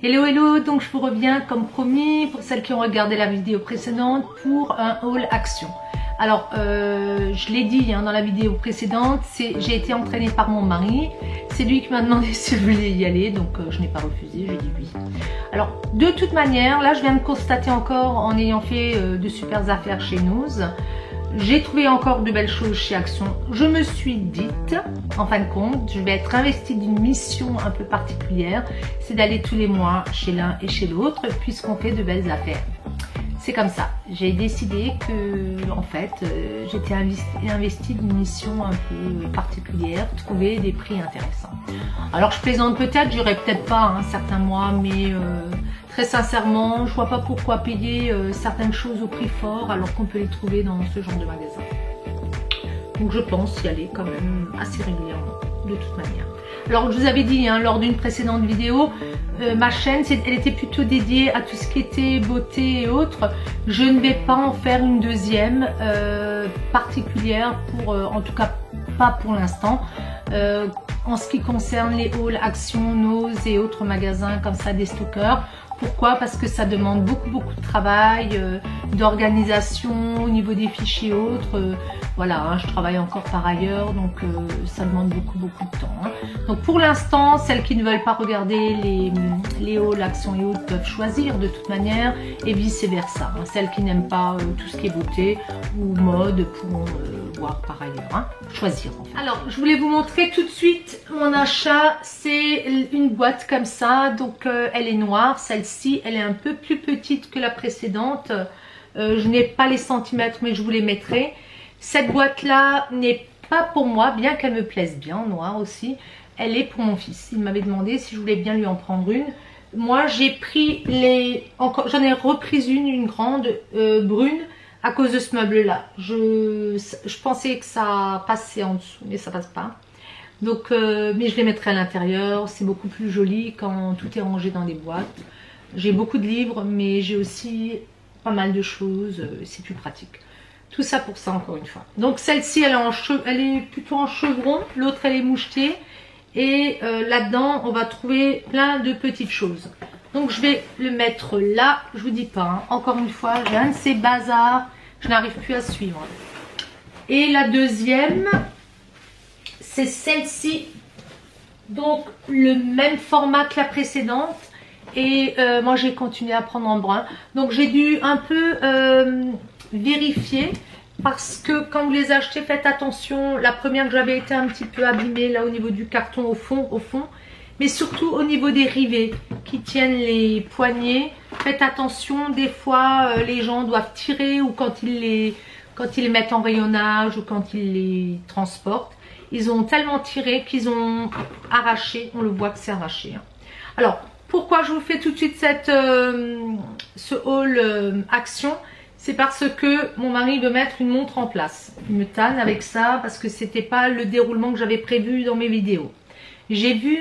Hello hello, donc je vous reviens comme promis pour celles qui ont regardé la vidéo précédente pour un haul action. Alors je l'ai dit dans la vidéo précédente, j'ai été entraînée par mon mari, c'est lui qui m'a demandé si je voulais y aller, donc je n'ai pas refusé, j'ai dit oui. Alors de toute manière, là je viens de constater encore en ayant fait de super affaires chez nous, j'ai trouvé encore de belles choses chez Action. Je me suis dite, en fin de compte, je vais être investie d'une mission un peu particulière, c'est d'aller tous les mois chez l'un et chez l'autre, puisqu'on fait de belles affaires. C'est comme ça. J'ai décidé que, en fait, j'étais investie d'une mission un peu particulière, trouver des prix intéressants. Alors je plaisante peut-être, j'irai peut-être pas certains mois, mais très sincèrement, je vois pas pourquoi payer certaines choses au prix fort alors qu'on peut les trouver dans ce genre de magasin. Donc je pense y aller quand même assez régulièrement, de toute manière. Alors je vous avais dit lors d'une précédente vidéo, ma chaîne, elle était plutôt dédiée à tout ce qui était beauté et autres. Je ne vais pas en faire une deuxième particulière, en tout cas pas pour l'instant. En ce qui concerne les hauls Action, Nose et autres magasins comme ça, des stockers. Pourquoi? Parce que ça demande beaucoup de travail, d'organisation au niveau des fichiers et autres. Voilà, je travaille encore par ailleurs, donc ça demande beaucoup de temps. Donc pour l'instant, celles qui ne veulent pas regarder les hauls Action et autres peuvent choisir de toute manière, et vice versa. Celles qui n'aiment pas tout ce qui est beauté ou mode pourront voir par ailleurs, choisir en fait. Alors je voulais vous montrer tout de suite mon achat. C'est une boîte comme ça, donc elle est noire. Celle-ci, elle est un peu plus petite que la précédente. Je n'ai pas les centimètres, mais je vous les mettrai. Cette boîte-là n'est pas pour moi, bien qu'elle me plaise bien, en noir aussi. Elle est pour mon fils. Il m'avait demandé si je voulais bien lui en prendre une. Moi, j'ai pris j'en ai repris une grande brune à cause de ce meuble-là. Je pensais que ça passait en dessous, mais ça passe pas. Donc, mais je les mettrai à l'intérieur. C'est beaucoup plus joli quand tout est rangé dans des boîtes. J'ai beaucoup de livres, mais j'ai aussi pas mal de choses. C'est plus pratique. Tout ça pour ça, encore une fois. Donc celle-ci, elle est plutôt en chevron. L'autre, elle est mouchetée. Et là-dedans, on va trouver plein de petites choses. Donc je vais le mettre là. Je vous dis pas, encore une fois, j'ai un de ces bazars. Je n'arrive plus à suivre. Et la deuxième, c'est celle-ci. Donc le même format que la précédente. Et moi, j'ai continué à prendre en brun. Donc j'ai dû un peu vérifier, parce que quand vous les achetez, faites attention. La première que j'avais été un petit peu abîmée là au niveau du carton au fond, mais surtout au niveau des rivets qui tiennent les poignets. Faites attention, des fois les gens doivent tirer, ou quand ils les mettent en rayonnage ou quand ils les transportent, ils ont tellement tiré qu'ils ont arraché. On le voit que c'est arraché. Alors pourquoi je vous fais tout de suite ce haul Action? C'est parce que mon mari veut mettre une montre en place. Il me tanne avec ça parce que c'était pas le déroulement que j'avais prévu dans mes vidéos. J'ai vu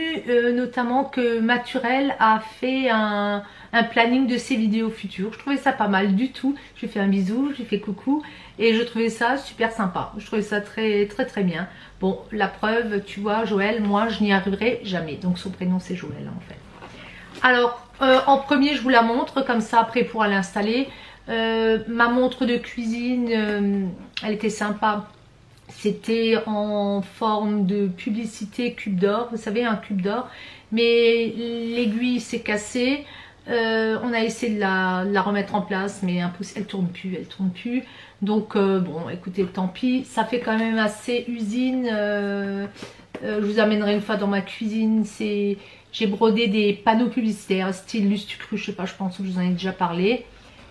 notamment que Maturel a fait un planning de ses vidéos futures. Je trouvais ça pas mal du tout. J'ai fait un bisou, j'ai fait coucou et je trouvais ça super sympa. Je trouvais ça très bien. Bon, la preuve, tu vois, Joël, moi je n'y arriverai jamais. Donc son prénom c'est Joël en fait. Alors en premier, je vous la montre comme ça, après pour l'installer. Ma montre de cuisine, elle était sympa. C'était en forme de publicité cube d'or, vous savez, un cube d'or, mais l'aiguille s'est cassée. On a essayé de la remettre en place, mais elle tourne plus. Donc bon, écoutez, tant pis. Ça fait quand même assez usine. Je vous amènerai une fois dans ma cuisine. J'ai brodé des panneaux publicitaires style Lustucru, je sais pas, je pense que je vous en ai déjà parlé.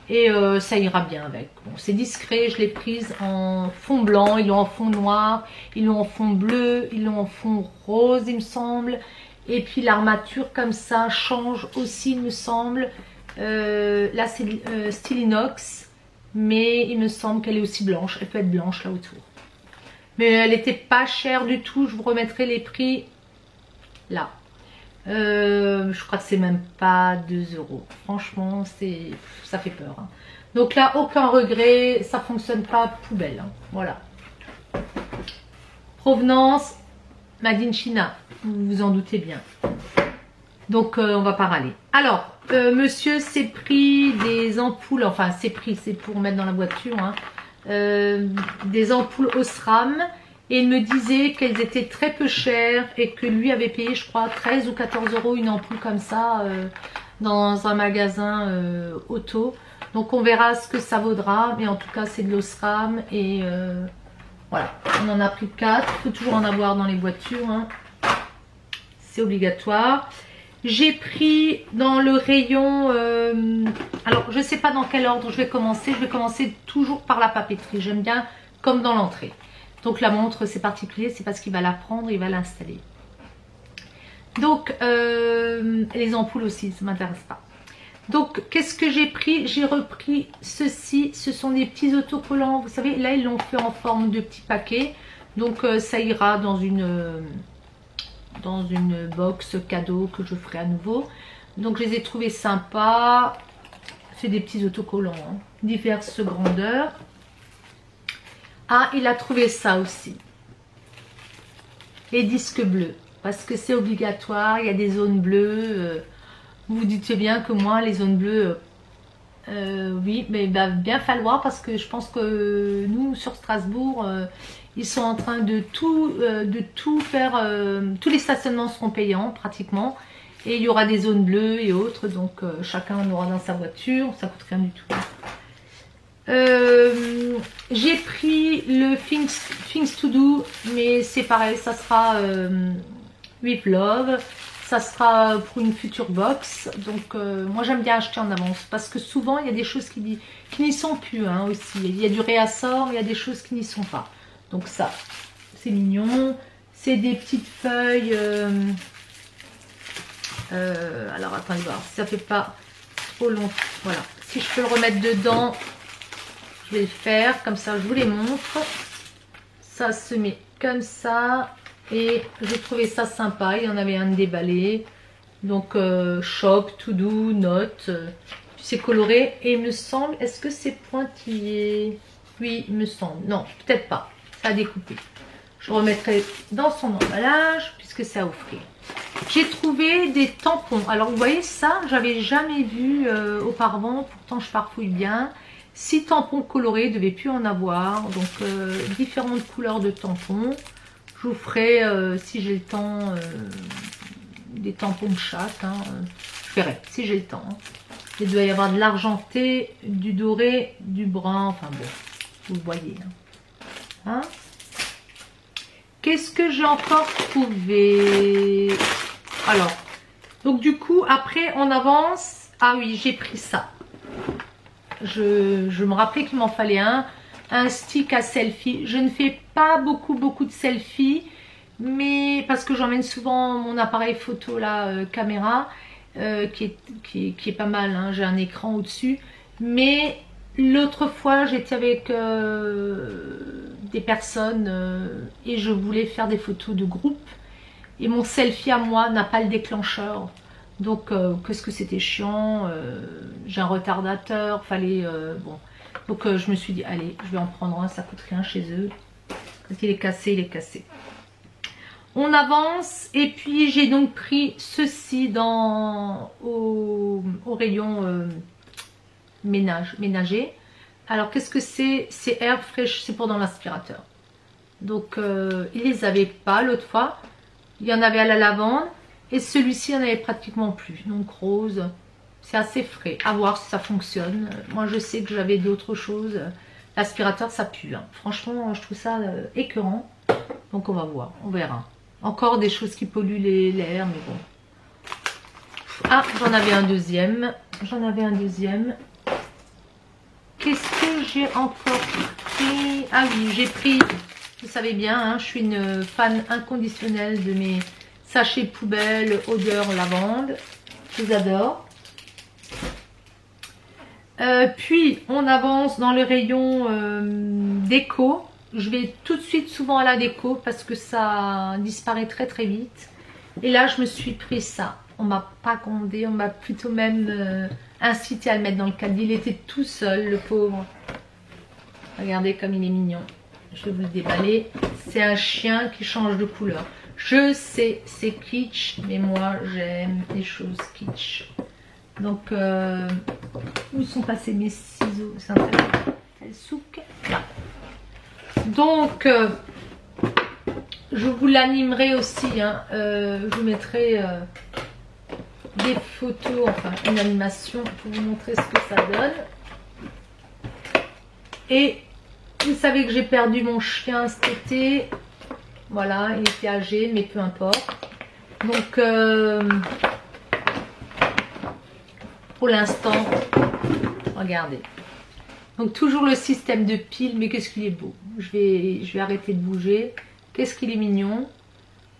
Et ça ira bien avec. Bon, c'est discret, je l'ai prise en fond blanc, ils l'ont en fond noir, ils l'ont en fond bleu, ils l'ont en fond rose, il me semble. Et puis l'armature comme ça change aussi, il me semble. Là c'est style inox, mais il me semble qu'elle est aussi blanche. Elle peut être blanche là autour. Mais elle n'était pas chère du tout, je vous remettrai les prix là. Je crois que c'est même pas 2 €. Franchement, ça fait peur. Donc là, aucun regret, ça fonctionne pas poubelle. Voilà. Provenance, Made in China, vous vous en doutez bien. Donc on va pas râler. Alors, monsieur s'est pris des ampoules, enfin c'est pris, c'est pour mettre dans la voiture, hein, des ampoules Osram. Et il me disait qu'elles étaient très peu chères et que lui avait payé, je crois, 13 ou 14 € une ampoule comme ça dans un magasin auto. Donc on verra ce que ça vaudra, mais en tout cas c'est de l'Osram et voilà, on en a pris 4. Il faut toujours en avoir dans les voitures, hein. C'est obligatoire. J'ai pris dans le rayon, alors je ne sais pas dans quel ordre je vais commencer toujours par la papeterie, j'aime bien comme dans l'entrée. Donc la montre c'est particulier, c'est parce qu'il va la prendre, il va l'installer. Donc les ampoules aussi, ça ne m'intéresse pas. Donc qu'est-ce que j'ai pris? J'ai repris ceci, ce sont des petits autocollants, vous savez, là ils l'ont fait en forme de petits paquets. Donc ça ira dans une box cadeau que je ferai à nouveau. Donc je les ai trouvés sympas. C'est des petits autocollants, hein, diverses grandeurs. Ah, il a trouvé ça aussi. Les disques bleus. Parce que c'est obligatoire, il y a des zones bleues. Vous vous dites bien que moi, les zones bleues, oui, mais il va bien falloir parce que je pense que nous, sur Strasbourg, ils sont en train de tout faire. Tous les stationnements seront payants pratiquement. Et il y aura des zones bleues et autres. Donc chacun en aura dans sa voiture. Ça coûte rien du tout. J'ai pris le Things to Do, mais c'est pareil, ça sera with love, ça sera pour une future box. Donc moi j'aime bien acheter en avance parce que souvent il y a des choses qui n'y sont plus, hein, aussi. Il y a du réassort, il y a des choses qui n'y sont pas. Donc ça, c'est mignon. C'est des petites feuilles. Alors attendez voir si ça fait pas trop long. Voilà, si je peux le remettre dedans. Je vais le faire, comme ça je vous les montre. Ça se met comme ça. Et j'ai trouvé ça sympa. Il y en avait un déballé. Donc shop, to do, note. C'est coloré. Et il me semble, est-ce que c'est pointillé? Oui, il me semble. Non, peut-être pas. Ça a découpé. Je remettrai dans son emballage puisque c'est à offrir. J'ai trouvé des tampons. Alors vous voyez ça, j'avais jamais vu auparavant. Pourtant je farfouille bien. 6 tampons colorés, il ne devait plus en avoir. Donc différentes couleurs de tampons. Je vous ferai, si j'ai le temps, des tampons de chaque. Hein. Je verrai, si j'ai le temps. Hein. Il doit y avoir de l'argenté, du doré, du brun. Enfin bon, vous voyez. Hein. Qu'est-ce que j'ai encore trouvé? Alors, donc du coup, après on avance. Ah oui, j'ai pris ça. Je me rappelais qu'il m'en fallait un stick à selfie. Je ne fais pas beaucoup de selfies, mais parce que j'emmène souvent mon appareil photo, la caméra, qui est pas mal, hein. J'ai un écran au-dessus. Mais l'autre fois, j'étais avec des personnes et je voulais faire des photos de groupe. Et mon selfie à moi n'a pas le déclencheur. Donc, qu'est-ce que c'était chiant. J'ai un retardateur, fallait... bon. Donc, je me suis dit, allez, je vais en prendre un, ça coûte rien chez eux. Quand il est cassé, il est cassé. On avance, et puis j'ai donc pris ceci au rayon ménager. Alors, qu'est-ce que c'est? C'est Air Fresh, c'est pour dans l'aspirateur. Donc, ils les avaient pas l'autre fois. Il y en avait à la lavande. Et celui-ci, il n'y en avait pratiquement plus. Donc rose, c'est assez frais. À voir si ça fonctionne. Moi, je sais que j'avais d'autres choses. L'aspirateur, ça pue. Hein. Franchement, je trouve ça écœurant. Donc on va voir, on verra. Encore des choses qui polluent l'air, mais bon. Ah, j'en avais un deuxième. Qu'est-ce que j'ai encore pris? Ah oui, j'ai pris, vous savez bien, hein, je suis une fan inconditionnelle de mes... sachets poubelle, odeur lavande. Je les adore. Puis, on avance dans le rayon déco. Je vais tout de suite souvent à la déco parce que ça disparaît très vite. Et là, je me suis pris ça. On m'a pas grondé, on m'a plutôt même incité à le mettre dans le caddie. Il était tout seul, le pauvre. Regardez comme il est mignon. Je vais vous le déballer. C'est un chien qui change de couleur. Je sais, c'est kitsch, mais moi j'aime les choses kitsch. Donc, où sont passés mes ciseaux? C'est un souk. Là. Donc, je vous l'animerai aussi. Hein. Je vous mettrai des photos, enfin une animation pour vous montrer ce que ça donne. Et vous savez que j'ai perdu mon chien cet été. Voilà, il était âgé, mais peu importe. Donc, pour l'instant, regardez. Donc, toujours le système de pile, mais qu'est-ce qu'il est beau. Je vais arrêter de bouger. Qu'est-ce qu'il est mignon.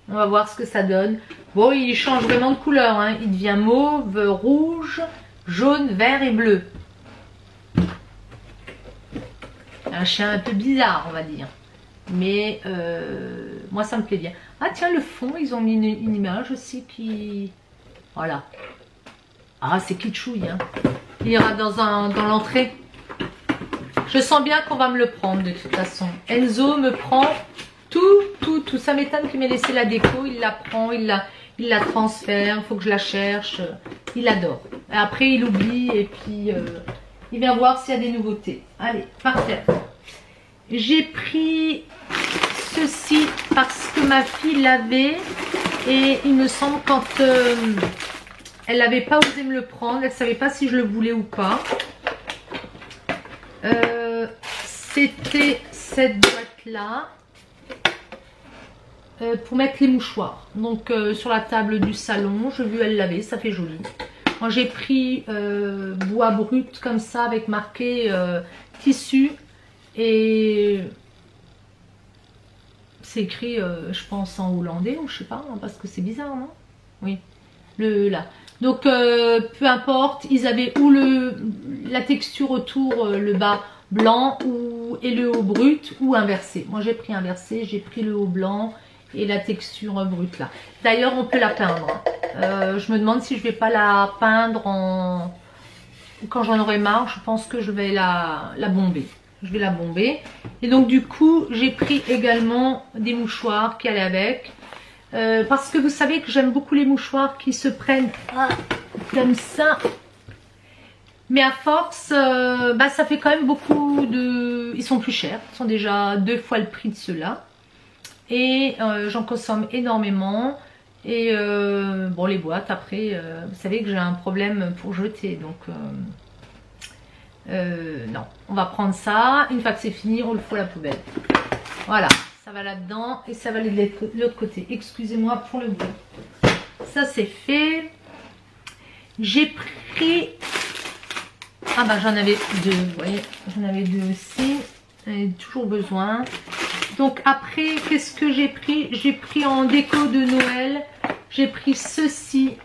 On va voir ce que ça donne. Bon, il change vraiment de couleur. Hein. Il devient mauve, rouge, jaune, vert et bleu. Un chien un peu bizarre, on va dire. Mais moi, ça me plaît bien. Ah tiens, le fond, ils ont mis une image aussi qui... Voilà. Ah, c'est kitschouille. Hein. Il ira dans l'entrée. Je sens bien qu'on va me le prendre de toute façon. Enzo me prend tout. Ça m'étonne qu'il m'ait laissé la déco. Il la prend, il la transfère. Il faut que je la cherche. Il adore. Et après, il oublie et puis il vient voir s'il y a des nouveautés. Allez, par terre. J'ai pris ceci parce que ma fille l'avait et il me semble quand elle n'avait pas osé me le prendre, elle ne savait pas si je le voulais ou pas. C'était cette boîte là pour mettre les mouchoirs. Donc sur la table du salon, j'ai vu elle l'avait, ça fait joli. Moi j'ai pris bois brut comme ça avec marqué tissu. Et c'est écrit, je pense, en hollandais ou je sais pas, hein, parce que c'est bizarre, non? Oui, là. Donc, peu importe, ils avaient ou la texture autour, le bas blanc et le haut brut, ou inversé. Moi, j'ai pris inversé, j'ai pris le haut blanc et la texture brute là. D'ailleurs, on peut la peindre. Je me demande si je vais pas la peindre quand j'en aurai marre. Je pense que je vais la bomber. Je vais la bomber. Et donc du coup, j'ai pris également des mouchoirs qui allaient avec. Parce que vous savez que j'aime beaucoup les mouchoirs qui se prennent comme ça. Mais à force, ça fait quand même beaucoup de... Ils sont plus chers. Ils sont déjà 2 fois le prix de ceux-là. Et j'en consomme énormément. Et bon, les boîtes, après, vous savez que j'ai un problème pour jeter. Donc... non, on va prendre ça. Une fois que c'est fini, on le fout à la poubelle. Voilà, ça va là-dedans et ça va aller de l'autre côté. Excusez-moi pour le bruit. Ça c'est fait. J'ai pris... Ah bah j'en avais 2, vous voyez. J'en avais 2 aussi. J'en ai toujours besoin. Donc après, qu'est-ce que j'ai pris? J'ai pris en déco de Noël. J'ai pris ceci.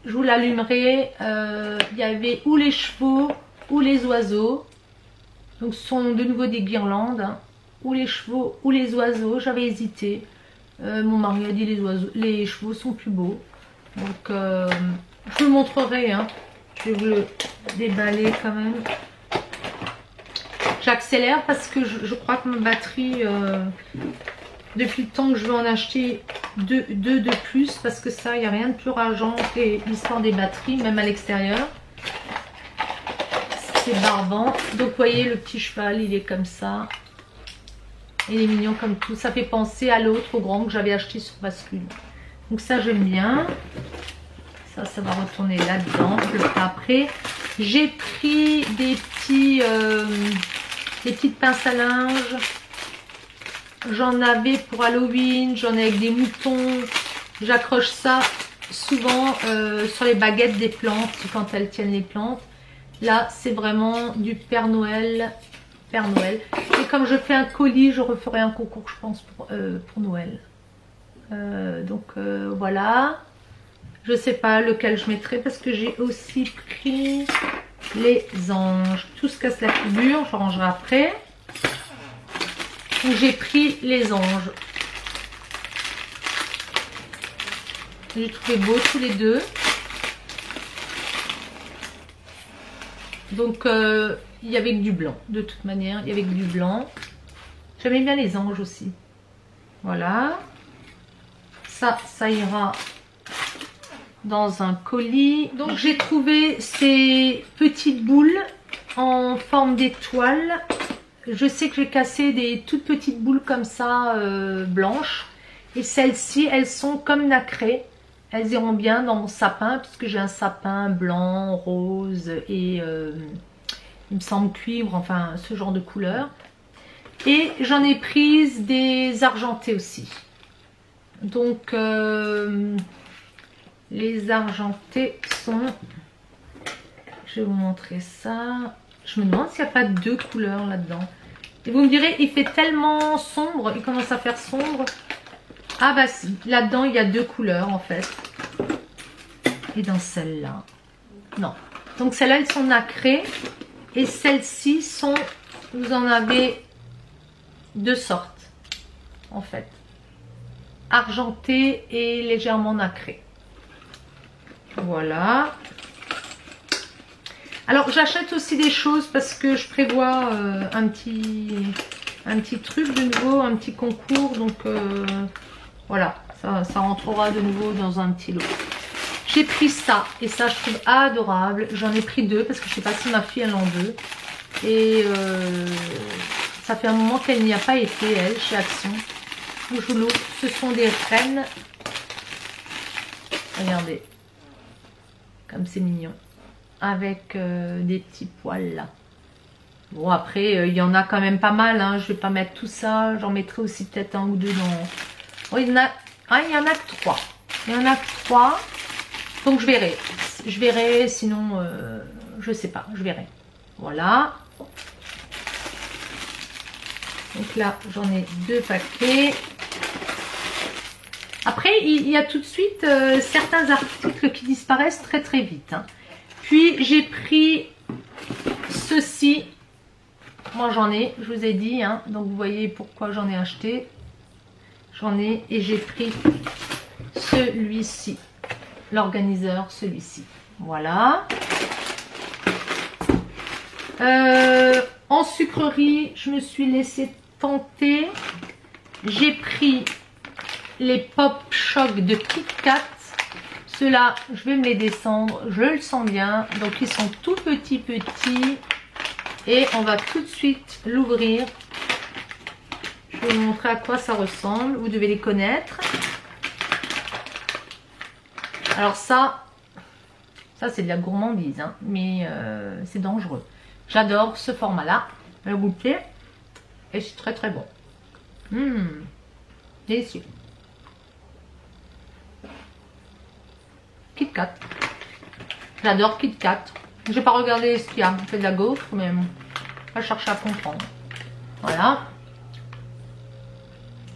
Je vous l'allumerai. Il y avait ou les chevaux ou les oiseaux. Donc ce sont de nouveau des guirlandes, hein. Ou les chevaux ou les oiseaux. J'avais hésité. Mon mari a dit les chevaux sont plus beaux. Donc je vous le montrerai, hein. Je vais vous le déballer quand même. J'accélère parce que je crois que ma batterie, depuis le temps que je veux en acheter deux de plus, parce que ça, il n'y a rien de plus rageant que l'histoire des batteries, même à l'extérieur. C'est barbant. Donc vous voyez, le petit cheval, il est comme ça. Il est mignon comme tout. Ça fait penser à l'autre, au grand que j'avais acheté sur bascule. Donc ça, j'aime bien. Ça va retourner là-dedans. Je le ferai après. J'ai pris des petites pinces à linge. J'en avais pour Halloween. J'en ai avec des moutons. J'accroche ça souvent sur les baguettes des plantes quand elles tiennent les plantes. Là, c'est vraiment du Père Noël. Père Noël. Et comme je fais un colis, je referai un concours, je pense, pour Noël. Voilà. Je sais pas lequel je mettrai parce que j'ai aussi pris les anges. Tout se casse la figure, je rangerai après. Donc j'ai pris les anges. J'ai trouvé beau tous les deux. Donc il y avait que du blanc, de toute manière, il y avait que du blanc. J'aimais bien les anges aussi. Voilà. ça ira dans un colis. Donc j'ai trouvé ces petites boules en forme d'étoile. Je sais que j'ai cassé des toutes petites boules comme ça, blanches. Et celles-ci, elles sont comme nacrées. Elles iront bien dans mon sapin, puisque j'ai un sapin blanc, rose et il me semble cuivre, enfin ce genre de couleur. Et j'en ai prise des argentés aussi. Donc les argentés sont... Je vais vous montrer ça. Je me demande s'il n'y a pas deux couleurs là-dedans. Et vous me direz, il fait tellement sombre, il commence à faire sombre. Ah bah là-dedans, il y a deux couleurs en fait. Et dans celle-là, non. Donc celles-là, elles sont nacrées. Et celles-ci sont, vous en avez deux sortes en fait. Argentée et légèrement nacrée. Voilà. Alors j'achète aussi des choses parce que je prévois un petit truc de nouveau, un petit concours. Donc voilà, ça rentrera de nouveau dans un petit lot. J'ai pris ça et ça je trouve adorable. J'en ai pris deux parce que je sais pas si ma fille elle en veut. Et ça fait un moment qu'elle n'y a pas été, elle, chez Action. Je l'ouvre. Ce sont des rennes. Regardez. Comme c'est mignon. Avec des petits poils là. Bon après, il y en a quand même pas mal. Hein. Je vais pas mettre tout ça. J'en mettrai aussi peut-être un ou deux dans... Oh, il y en a que 3. Il y en a que 3. Donc je verrai. Je verrai, sinon, je sais pas. Je verrai. Voilà. Donc là, j'en ai 2 paquets. Après, il y a tout de suite certains articles qui disparaissent très très vite. Hein. Puis j'ai pris ceci. Moi j'en ai, je vous ai dit. Hein. Donc vous voyez pourquoi j'en ai acheté. J'en ai et j'ai pris celui-ci. L'organiseur, celui-ci. Voilà. En sucrerie, je me suis laissée tenter. J'ai pris les Pop Choc de Kit Kat. Ceux-là, je vais me les descendre. Je le sens bien. Donc, ils sont tout petits. Et on va tout de suite l'ouvrir. Je vais vous montrer à quoi ça ressemble. Vous devez les connaître. Alors ça c'est de la gourmandise. Hein, mais c'est dangereux. J'adore ce format-là. Le goûter. Et c'est très très bon. Délicieux. Kit Kat. J'adore Kit Kat. Je vais pas regarder ce qu'il y a. On fait de la gaufre, mais on va chercher à comprendre. Voilà.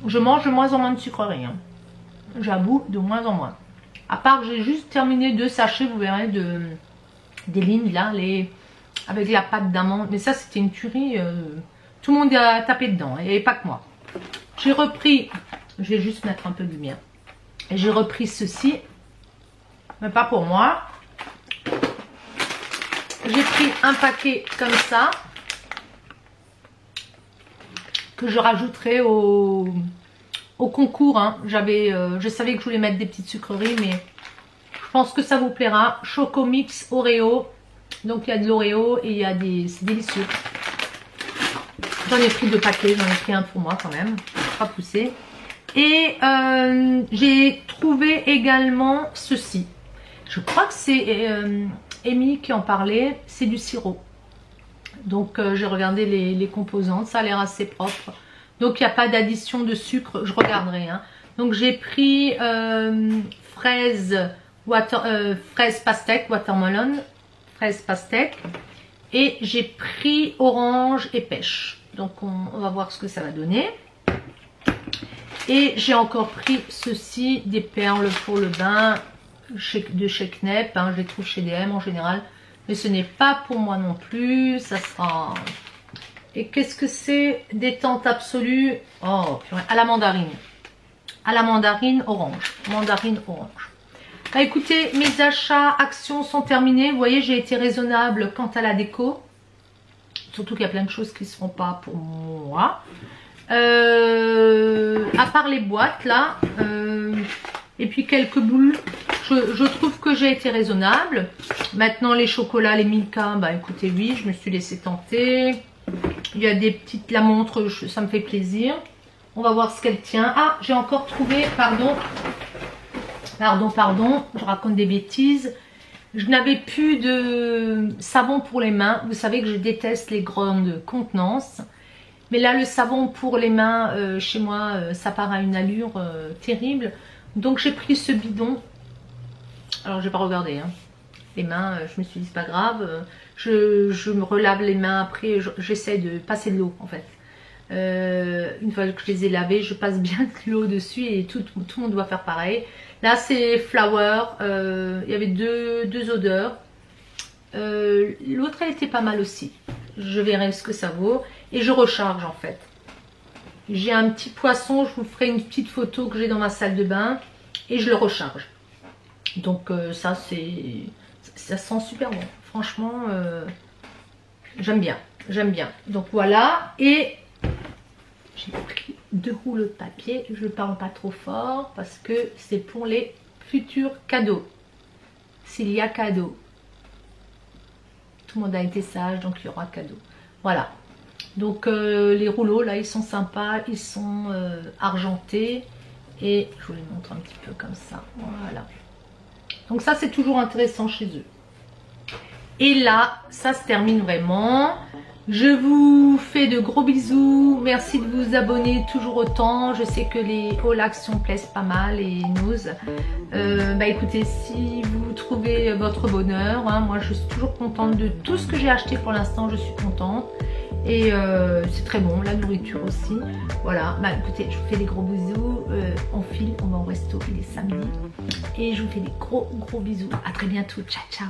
Je mange de moins en moins de sucreries. Hein. J'avoue, de moins en moins. À part que j'ai juste terminé 2 sachets, vous verrez, des lignes là, avec la pâte d'amande. Mais ça, c'était une tuerie. Tout le monde a tapé dedans. Et pas que moi. J'ai repris. Je vais juste mettre un peu de lumière. Et j'ai repris ceci. Mais pas pour moi. J'ai pris un paquet comme ça. Que je rajouterai au concours. Hein. Je savais que je voulais mettre des petites sucreries. Mais je pense que ça vous plaira. Choco Mix Oreo. Donc il y a de l'Oreo et il y a des... C'est délicieux. J'en ai pris 2 paquets. J'en ai pris un pour moi quand même. Pas poussé. Et j'ai trouvé également ceci. Je crois que c'est Amy qui en parlait. C'est du sirop. Donc j'ai regardé les composantes. Ça a l'air assez propre. Donc il n'y a pas d'addition de sucre. Je regarderai. Hein. Donc j'ai pris fraise pastèque, watermelon. Fraise pastèque. Et j'ai pris orange et pêche. Donc on va voir ce que ça va donner. Et j'ai encore pris ceci, des perles pour le bain de chez Knep. Hein, je les trouve chez DM en général. Mais ce n'est pas pour moi non plus. Ça sera... Et qu'est-ce que c'est? Détente absolue. Oh, purée, à la mandarine. À la mandarine orange. Mandarine orange. Bah, écoutez, mes achats actions sont terminés. Vous voyez, j'ai été raisonnable quant à la déco. Surtout qu'il y a plein de choses qui ne seront pas pour moi. À part les boîtes là, et puis quelques boules. Je trouve que j'ai été raisonnable. Maintenant les chocolats, les Milka, bah écoutez oui, je me suis laissé tenter. Il y a des petites, la montre, ça me fait plaisir. On va voir ce qu'elle tient. Ah, j'ai encore trouvé, pardon, je raconte des bêtises. Je n'avais plus de savon pour les mains. Vous savez que je déteste les grandes contenances. Mais là, le savon pour les mains, chez moi, ça part à une allure terrible. Donc, j'ai pris ce bidon. Alors, je vais pas regarder. Hein. Les mains, je me suis dit, c'est pas grave. Je me relave les mains après. J'essaie de passer de l'eau, en fait. Une fois que je les ai lavées, je passe bien de l'eau dessus et tout le monde doit faire pareil. Là, c'est Flower. Il y avait deux odeurs. L'autre, elle était pas mal aussi. Je verrai ce que ça vaut. Et je recharge en fait. J'ai un petit poisson, je vous ferai une petite photo que j'ai dans ma salle de bain. Et je le recharge. Donc ça sent super bon. Franchement, j'aime bien. J'aime bien. Donc voilà. Et j'ai pris 2 rouleaux de papier. Je ne parle pas trop fort parce que c'est pour les futurs cadeaux. S'il y a cadeau. Tout le monde a été sage, donc il y aura cadeau. Voilà. Donc les rouleaux là, ils sont sympas. Ils sont argentés. Et je vous les montre un petit peu comme ça. Voilà. Donc ça, c'est toujours intéressant chez eux. Et là, ça se termine vraiment. Je vous fais de gros bisous. Merci de vous abonner toujours autant. Je sais que les haul actions plaisent pas mal et n'osent. Bah écoutez, si vous trouvez votre bonheur, hein, moi je suis toujours contente de tout ce que j'ai acheté pour l'instant. Je suis contente. Et c'est très bon, la nourriture aussi. Voilà, bah écoutez, je vous fais des gros bisous. On file, on va au resto, il est samedi. Et je vous fais des gros bisous. À très bientôt. Ciao, ciao.